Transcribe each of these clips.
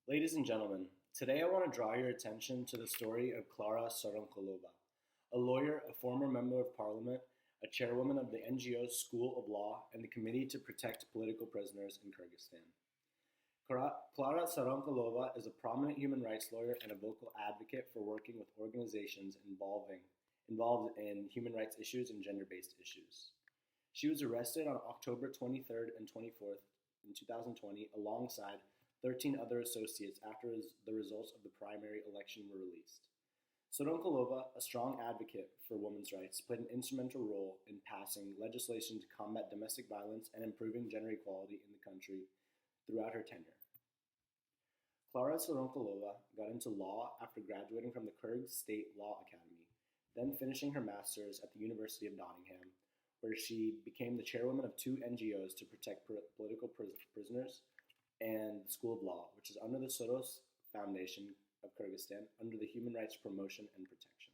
Ladies and gentlemen, today I want to draw your attention to the story of Klara Sooronkulova, a lawyer, a former member of parliament, a chairwoman of the NGO School of Law, and the Committee to Protect Political Prisoners in Kyrgyzstan. Klara Sooronkulova is a prominent human rights lawyer and a vocal advocate for working with organizations involved in human rights issues and gender-based issues. She was arrested on October 23rd and 24th in 2020 alongside 13 other associates after the results of the primary election were released. Sooronkulova, a strong advocate for women's rights, played an instrumental role in passing legislation to combat domestic violence and improving gender equality in the country throughout her tenure. Klara Sooronkulova got into law after graduating from the Kyrgyz State Law Academy, then finishing her master's at the University of Nottingham, where she became the chairwoman of two NGOs to protect political prisoners and the School of Law, which is under the Soros Foundation of Kyrgyzstan, under the Human Rights Promotion and Protection.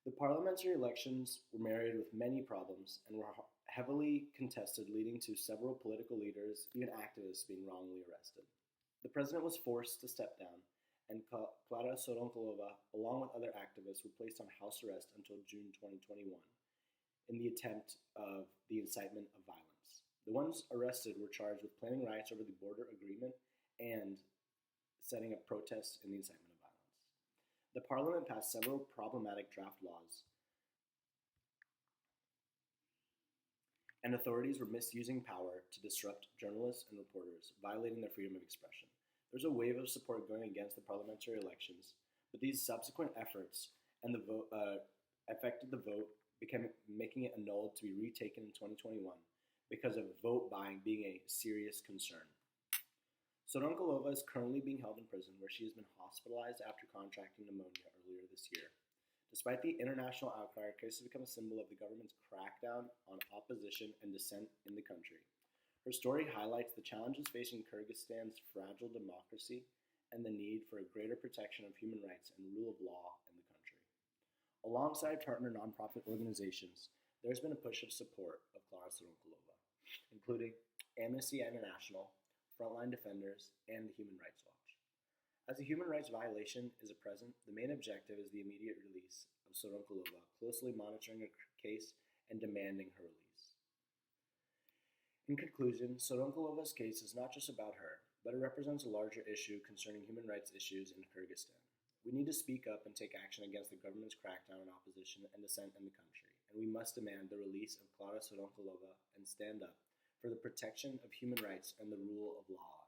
The parliamentary elections were marred with many problems and were heavily contested, leading to several political leaders, even activists, being wrongly arrested. The president was forced to step down, and Klara Sooronkulova, along with other activists, were placed on house arrest until June 2021 in the attempt of the incitement of violence. The ones arrested were charged with planning riots over the border agreement and setting up protests in the incitement of violence. The parliament passed several problematic draft laws, and authorities were misusing power to disrupt journalists and reporters, violating their freedom of expression. There was a wave of support going against the parliamentary elections, but these subsequent efforts and the vote affected the vote, making it annulled to be retaken in 2021 because of vote buying being a serious concern. Sooronkulova is currently being held in prison, where she has been hospitalized after contracting pneumonia earlier this year. Despite the international outcry, her case has become a symbol of the government's crackdown on opposition and dissent in the country. Her story highlights the challenges facing Kyrgyzstan's fragile democracy and the need for a greater protection of human rights and rule of law in the country. Alongside partner nonprofit organizations, there's been a push of support of Klara Sooronkulova, including Amnesty International, Frontline Defenders, and the Human Rights Watch. As a human rights violation is present, the main objective is the immediate release of Sooronkulova, closely monitoring her case and demanding her release. In conclusion, Sooronkulova's case is not just about her, but it represents a larger issue concerning human rights issues in Kyrgyzstan. We need to speak up and take action against the government's crackdown on opposition and dissent in the country, and we must demand the release of Klara Sooronkulova and stand up for the protection of human rights and the rule of law